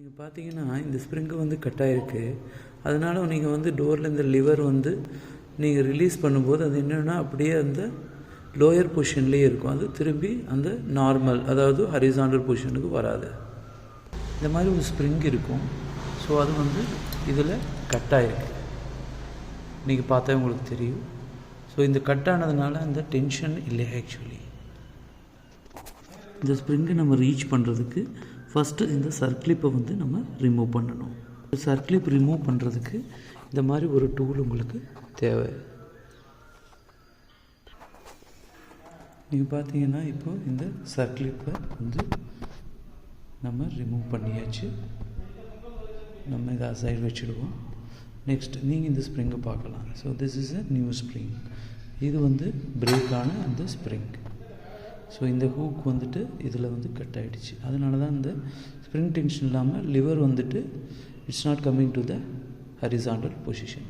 நீங்கள் பார்த்தீங்கன்னா இந்த ஸ்ப்ரிங்கு வந்து கட் ஆகிருக்கு. அதனால் நீங்கள் வந்து டோரில் இந்த லிவர் வந்து நீங்கள் ரிலீஸ் பண்ணும்போது அது என்னென்னா அப்படியே அந்த லோயர் பொசிஷன்லேயே இருக்கும். அது திரும்பி அந்த நார்மல், அதாவது ஹரிசாண்டல் பொசிஷனுக்கு வராது. இந்த மாதிரி ஒரு ஸ்ப்ரிங் இருக்கும். ஸோ அது வந்து இதில் கட் ஆகிருக்கு. நீங்கள் பார்த்தா உங்களுக்கு தெரியும். ஸோ இந்த கட் ஆனதுனால அந்த டென்ஷன் இல்லை. ஆக்சுவலி இந்த ஸ்ப்ரிங்கை நம்ம ரீச் பண்ணுறதுக்கு ஃபஸ்ட்டு இந்த சர்க்ளிப்பை வந்து நம்ம ரிமூவ் பண்ணணும். சர்க்ளிப் ரிமூவ் பண்ணுறதுக்கு இந்த மாதிரி ஒரு டூல் உங்களுக்கு தேவை. நீங்கள் பார்த்தீங்கன்னா இப்போ இந்த சர்க்ளிப்பை வந்து நம்ம ரிமூவ் பண்ணியாச்சு. நம்ம இதை சைடு வச்சுடுவோம். நெக்ஸ்ட் நீங்கள் இந்த ஸ்ப்ரிங்கை பார்க்கலாம். So this is a new spring. இது வந்து பிரேக்கான அந்த ஸ்ப்ரிங். ஸோ இந்த ஹூக் வந்துட்டு இதில் வந்து கட் ஆகிடுச்சு. அதனால தான் இந்த ஸ்ப்ரிங் டென்ஷன் இல்லாமல் லிவர் வந்துட்டு it's not coming to the horizontal position.